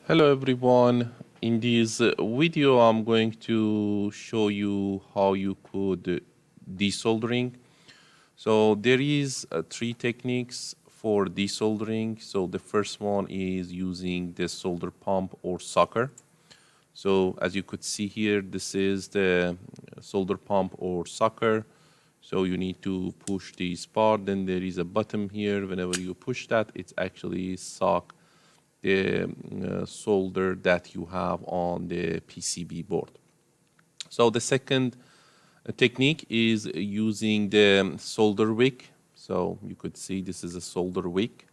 Hello everyone. In this video, I'm going to show you how you could desoldering. So there is three techniques for desoldering. So the first one is using the solder pump or sucker. So as you could see here, this is the solder pump or sucker. So you need to push this part. Then there is a button here. Whenever you push that, it's actually suck the solder that you have on the PCB board. So the second technique is using the solder wick. So you could see this is a solder wick.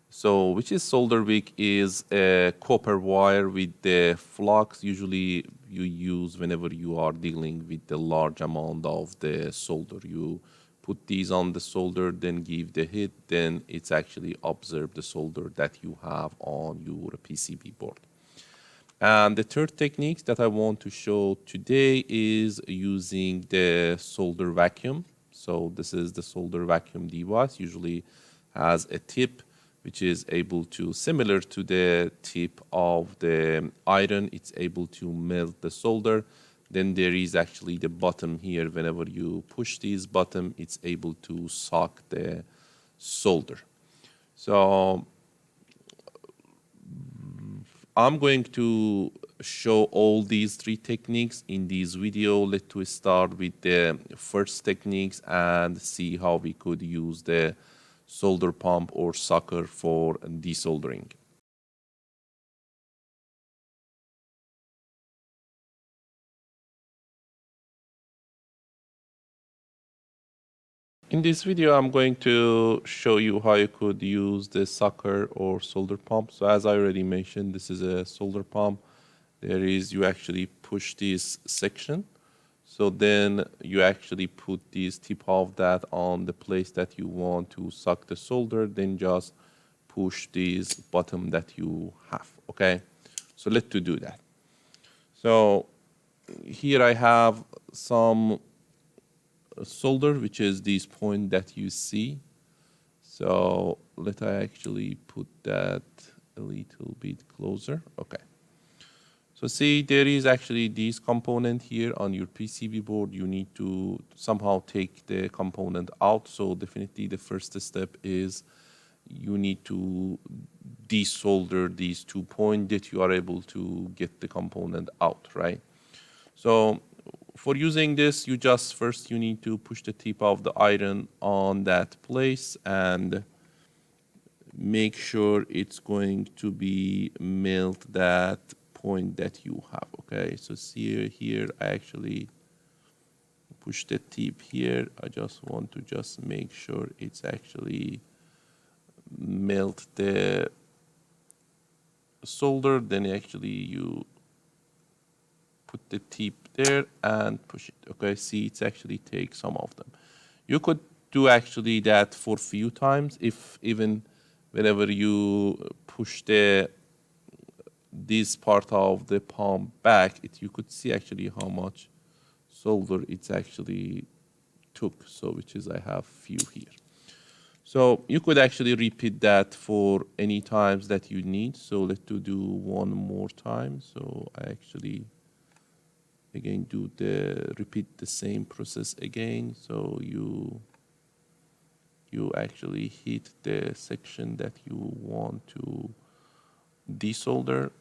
So which is solder wick is a copper wire with the flux usually you use whenever you are dealing with the large amount of the solder. You put these on the solder, then give the hit, then it's actually observe the solder that you have on your PCB board. And the third technique that I want to show today is using the solder vacuum. So this is the solder vacuum device, usually has a tip which is able to, similar to the tip of the iron, it's able to melt the solder. Then there is actually the bottom here. Whenever you push this button, it's able to suck the solder. So I'm going to show all these three techniques in this video. Let's start with the first techniques and see how we could use the solder pump or sucker for desoldering. In this video, I'm going to show you how you could use the sucker or solder pump. So as I already mentioned, this is a solder pump. There is, you actually push this section. So then you actually put this tip of that on the place that you want to suck the solder, then just push this button that you have, okay? So let's do that. So here I have some solder, which is this point that you see. So let I actually put that a little bit closer, okay. So see, there is actually this component here on your PCB board. You need to somehow take the component out. So definitely the first step is you need to desolder these 2 points that you are able to get the component out, right? So for using this, you just first you need to push the tip of the iron on that place and make sure it's going to be melt that point that you have, okay? So see here, I actually push the tip here. I just want to just make sure it's actually melt the solder. Then actually you put the tip there and push it, okay? See, it's actually take some of them. You could do actually that for few times if even whenever you push this part of the pump back, you could see actually how much solder it's actually took. So which is I have few here. So you could actually repeat that for any times that you need. So let's do one more time. So I actually again repeat the same process again. So you actually hit the section that you want to desolder.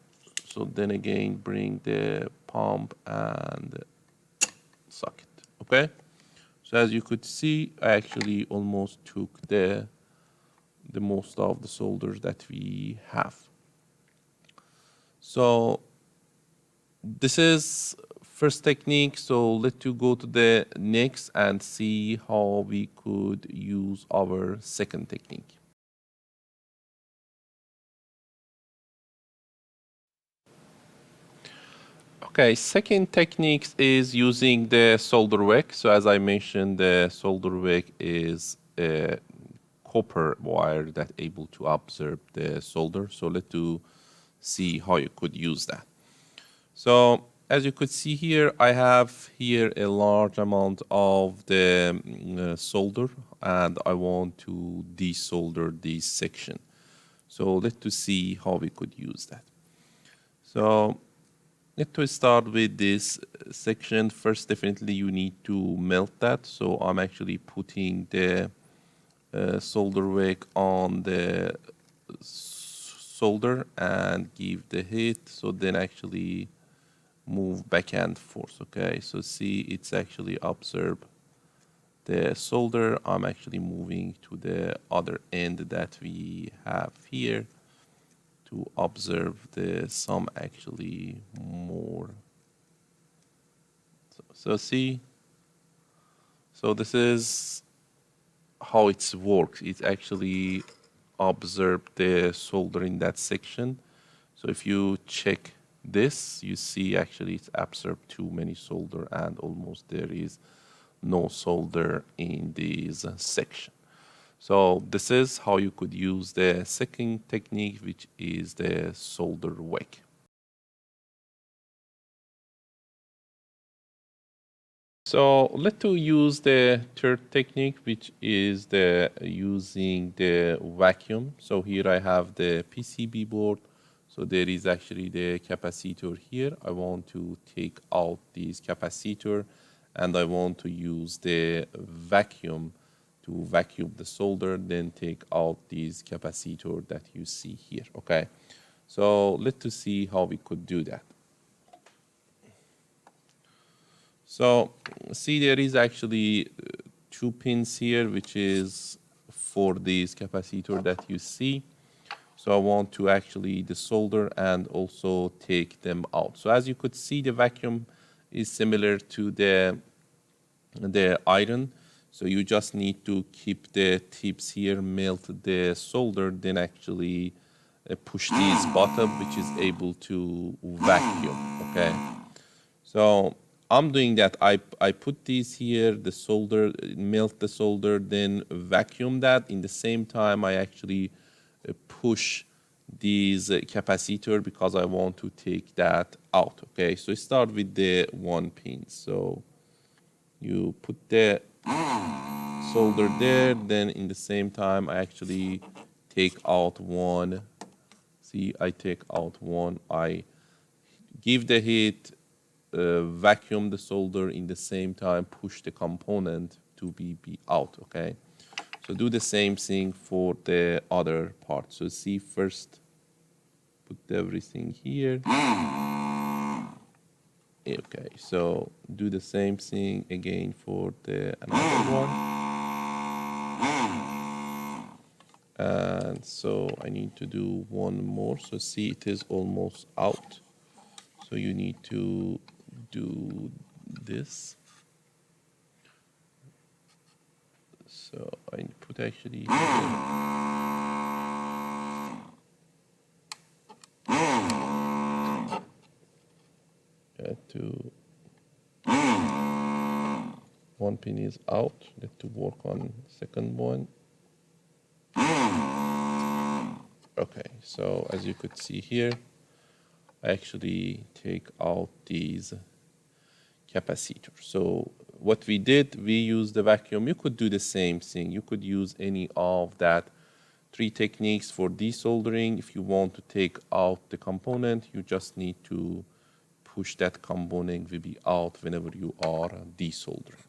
So then again, bring the pump and suck it, okay? So as you could see, I actually almost took the most of the solders that we have. So this is first technique. So let's go to the next and see how we could use our second technique. Okay, second technique is using the solder wick. So as I mentioned, the solder wick is a copper wire that able to absorb the solder. So let's see how you could use that. So as you could see here, I have here a large amount of the solder and I want to desolder this section. So let's see how we could use that. So let's start with this section. First, definitely you need to melt that. So I'm actually putting the solder wick on the solder and give the hit. So then actually move back and forth. Okay, so see, it's actually observe the solder. I'm actually moving to the other end that we have here to observe the some actually more. So see, so this is how it works. It actually observe the solder in that section. So if you check this, you see actually it's absorbed too many solder and almost there is no solder in this section. So this is how you could use the second technique, which is the solder wick. So let's use the third technique, which is the using the vacuum. So here I have the PCB board. So there is actually the capacitor here. I want to take out this capacitor and I want to use the vacuum to vacuum the solder, then take out this capacitor that you see here, okay? So let's see how we could do that. So see, there is actually two pins here, which is for this capacitor that you see. So I want to actually desolder and also take them out. So as you could see, the vacuum is similar to the iron. So you just need to keep the tips here, melt the solder, then actually push this button, which is able to vacuum, okay? So I'm doing that. I put these here, the solder, melt the solder, then vacuum that. In the same time, I actually push these capacitor because I want to take that out, okay? So start with the one pin. So you put the solder there, then in the same time, I actually take out one. See, I take out one. I give the heat, vacuum the solder, in the same time push the component to be out, okay? So do the same thing for the other part. So see, first put everything here. Okay, so do the same thing again for the another one. And so I need to do one more. So see, it is almost out. So you need to do this. So I put actually to one pin is out. Let's to work on second one. Okay, so as you could see here, I actually take out these capacitors. So what we did, we used the vacuum. You could do the same thing. You could use any of that three techniques for desoldering. If you want to take out the component, you just need to push that component will be out whenever you are desoldering.